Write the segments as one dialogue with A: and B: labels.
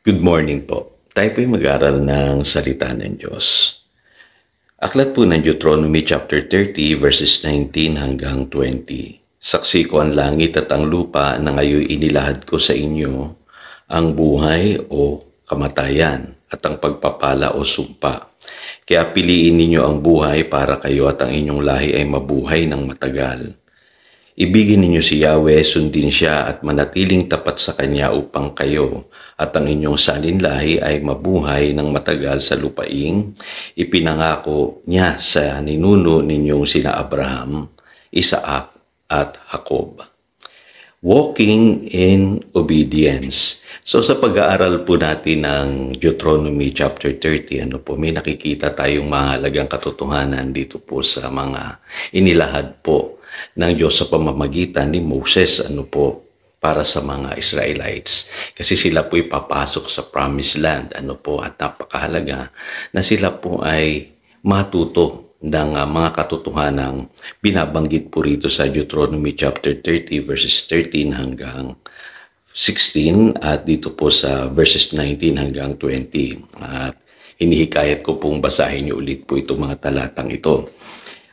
A: Good morning po. Tayo po'y mag-aral ng salita ng Diyos. Aklat po ng Deuteronomy chapter 30 verses 19 hanggang 20. Saksi ko ang langit at ang lupa na ngayon inilahad ko sa inyo ang buhay o kamatayan at ang pagpapala o sumpa. Kaya piliin ninyo ang buhay para kayo at ang inyong lahi ay mabuhay ng matagal. Ibigin ninyo si Yahweh, sundin siya at manatiling tapat sa kanya upang kayo at ang inyong salinlahi ay mabuhay ng matagal sa lupaing ipinangako niya sa ninuno ninyong sina Abraham, Isaac at Jacob. Walking in obedience. So sa pag-aaral po natin ng Deuteronomy chapter 30, may nakikita tayong mahalagang katotohanan dito po sa mga inilahad po ng Diyos sa pamamagitan ni Moses, para sa mga Israelites. Kasi sila po ipapasok sa promised land, at napakahalaga na sila po ay matuto ng mga katotohanang binabanggit po rito sa Deuteronomy chapter 30 verses 13 hanggang 16 at dito po sa verses 19 hanggang 20. At hinihikayat ko pong basahin niyo ulit po itong mga talatang ito.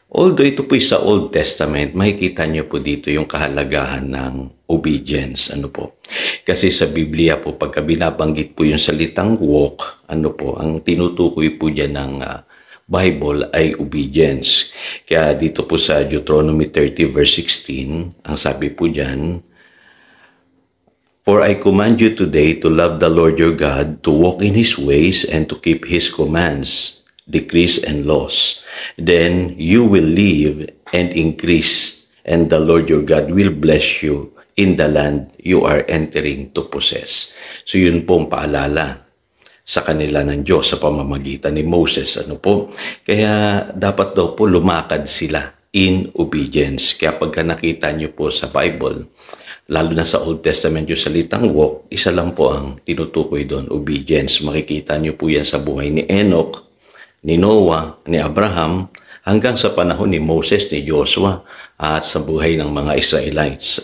A: Although ito po sa Old Testament, makikita niyo po dito yung kahalagahan ng obedience. Kasi sa Biblia po, pagka binabanggit po yung salitang walk, ang tinutukoy po dyan ng Bible ay obedience. Kaya dito po sa Deuteronomy 30 verse 16, ang sabi po dyan, "For I command you today to love the Lord your God, to walk in His ways, and to keep His commands, decrees, and laws. Then you will live and increase, and the Lord your God will bless you in the land you are entering to possess." So yun po ang paalala sa kanila ng Diyos sa pamamagitan ni Moses. Kaya dapat daw po lumakad sila in obedience. Kaya pagka nakita niyo po sa Bible, lalo na sa Old Testament yung salitang walk, isa lang po ang tinutukoy doon, obedience. Makikita niyo po yan sa buhay ni Enoch, ni Noah, ni Abraham, hanggang sa panahon ni Moses, ni Joshua, at sa buhay ng mga Israelites.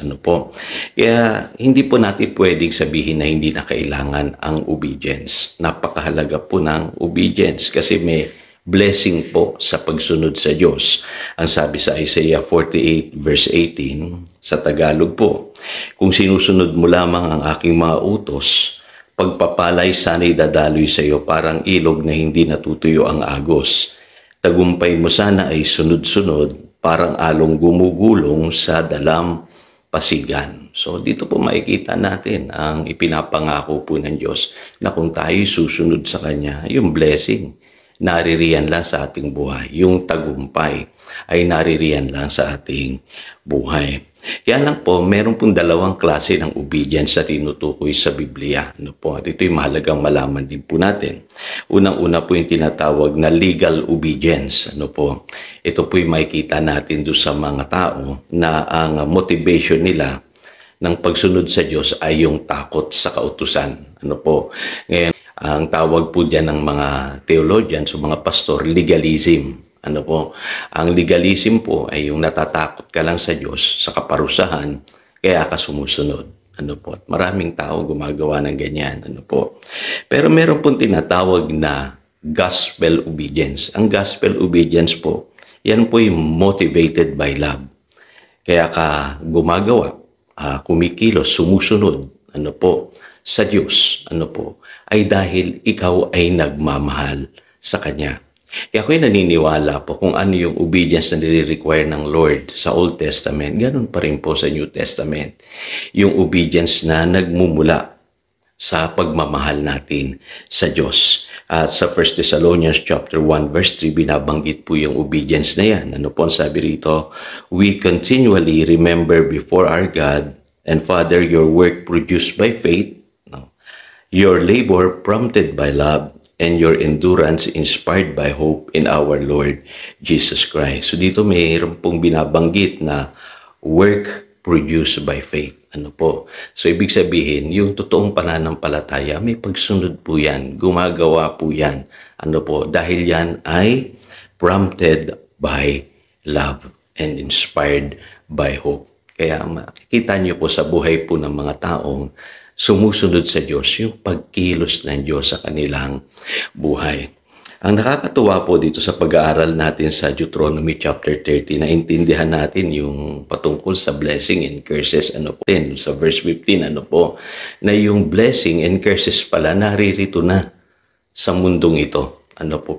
A: Kaya hindi po natin pwedeng sabihin na hindi na kailangan ang obedience. Napakahalaga po ng obedience kasi may blessing po sa pagsunod sa Diyos. Ang sabi sa Isaiah 48 verse 18, sa Tagalog po, "Kung sinusunod mo lamang ang aking mga utos, pagpapalay sana'y dadaloy sa iyo parang ilog na hindi natutuyo ang agos. Tagumpay mo sana ay sunod-sunod, parang along gumugulong sa dalampasigan." So dito po makikita natin ang ipinapangako po ng Diyos na kung tayo susunod sa Kanya, yung blessing naririyan lang sa ating buhay. Yung tagumpay ay naririyan lang sa ating buhay. Kaya lang po, meron pong dalawang klase ng obedience na tinutukoy sa Biblia. At ito'y mahalagang malaman din po natin. Unang-una po yung tinatawag na legal obedience. Ito po'y makikita natin doon sa mga tao na ang motivation nila ng pagsunod sa Diyos ay yung takot sa kautusan. Ngayon, ang tawag po dyan ng mga theologians o mga pastor, legalism. Ang legalism po ay yung natatakot ka lang sa Diyos, sa kaparusahan, kaya ka sumusunod. At maraming tao gumagawa ng ganyan. Pero meron pong tinatawag na gospel obedience. Ang gospel obedience po, yan po yung motivated by love. Kaya ka gumagawa, kumikilos, sumusunod, sa Diyos, ay dahil ikaw ay nagmamahal sa Kanya. Kaya ako'y naniniwala po kung ano yung obedience na nire-require ng Lord sa Old Testament, ganun pa rin po sa New Testament. Yung obedience na nagmumula sa pagmamahal natin sa Diyos. At sa 1 Thessalonians chapter 1 verse 3, binabanggit po yung obedience na yan. Ang sabi rito? "We continually remember before our God and Father your work produced by faith, your labor prompted by love, and your endurance inspired by hope in our Lord Jesus Christ." So dito mayroon pong binabanggit na work produced by faith. So ibig sabihin, yung totoong pananampalataya, may pagsunod po yan, gumagawa po yan. Dahil yan ay prompted by love and inspired by hope. Kaya makikita niyo po sa buhay po ng mga taong sumusunod sa Diyos, yung pagkilos ng Diyos sa kanilang buhay. Ang nakakatuwa po dito sa pag-aaral natin sa Deuteronomy chapter 30, naintindihan natin yung patungkol sa blessing and curses, sa verse 15, na yung blessing and curses pala naririto na sa mundong ito.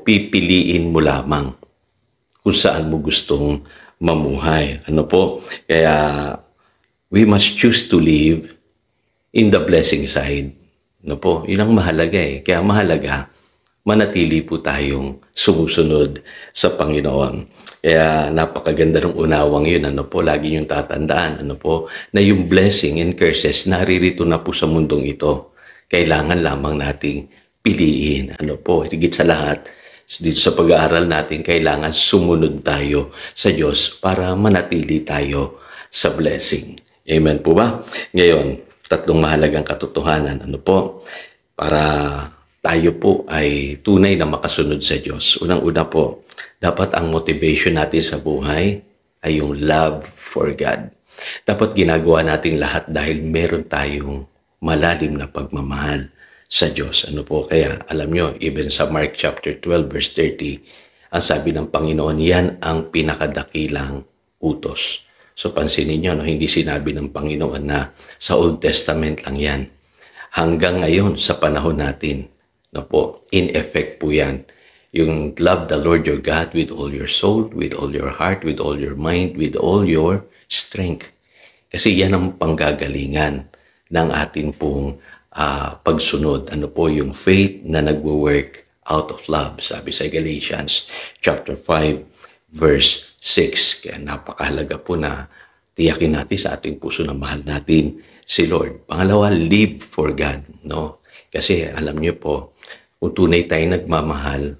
A: Pipiliin mo lamang kung saan mo gustong mamuhay. Kaya we must choose to live in the blessing side. Yun ang mahalaga eh. Kaya mahalaga, manatili po tayong sumusunod sa Panginoon. Kaya napakaganda ng unawang yun, lagi yung tatandaan, na yung blessing and curses naririto na po sa mundong ito. Kailangan lamang nating piliin. Higit sa lahat, dito sa pag-aaral natin, kailangan sumunod tayo sa Diyos para manatili tayo sa blessing. Amen po ba? Ngayon, tatlong mahalagang katotohanan, para tayo po ay tunay na makasunod sa Diyos. Unang-una po, dapat ang motivation natin sa buhay ay yung love for God. Dapat ginagawa natin lahat dahil meron tayong malalim na pagmamahal sa Diyos. Kaya alam nyo, even sa Mark chapter 12 verse 30, ang sabi ng Panginoon, yan ang pinakadakilang utos. So pansinin nyo, hindi sinabi ng Panginoon na sa Old Testament lang yan. Hanggang ngayon, sa panahon natin, in effect po yan. Yung love the Lord your God with all your soul, with all your heart, with all your mind, with all your strength. Kasi yan ang panggagalingan ng atin pong pagsunod. Yung faith na nagwo-work out of love. Sabi sa Galatians chapter 5 verse 6. Kaya napakahalaga po na tiyakin natin sa ating puso na mahal natin si Lord. Pangalawa, live for God. Kasi alam niyo po, kung tunay tayo nagmamahal,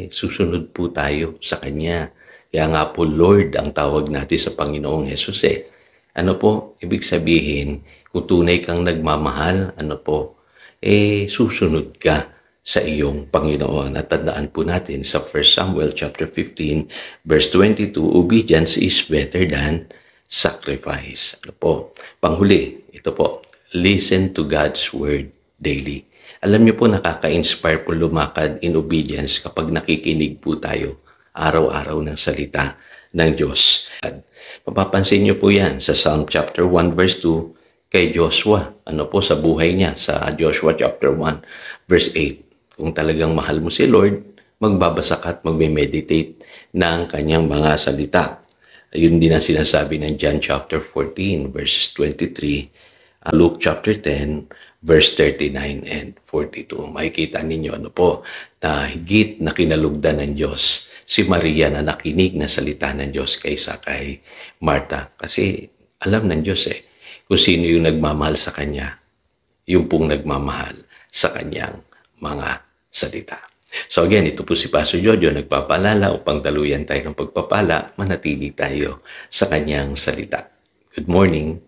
A: susunod po tayo sa Kanya. Kaya nga po, Lord ang tawag natin sa Panginoong Jesus ibig sabihin, kung tunay kang nagmamahal, susunod ka sa iyong Panginoon. At tandaan po natin sa 1 Samuel chapter 15, verse 22, obedience is better than sacrifice. Panghuli, ito po, listen to God's word daily. Alam niyo po, nakaka-inspire po lumakad in obedience kapag nakikinig po tayo araw-araw ng salita ng Diyos. At mapapansin niyo po yan sa Psalm chapter 1 verse 2 kay Joshua. Sa buhay niya sa Joshua chapter 1 verse 8. Kung talagang mahal mo si Lord, magbabasa ka at magme-meditate ng kanyang mga salita. Yun din ang sinasabi ng John chapter 14 verses 23, Luke chapter 10 verse 39 and 42. Makikita ninyo na higit na kinalugdan ng Diyos si Maria na nakinig na salita ng Diyos kaysa kay Martha. Kasi alam ng Diyos kung sino yung nagmamahal sa Kanya, yung pong nagmamahal sa Kanyang mga salita. So again, ito po si Pastor Jojo, nagpapaalala upang daluyan tayo ng pagpapala, manatili tayo sa Kanyang salita. Good morning.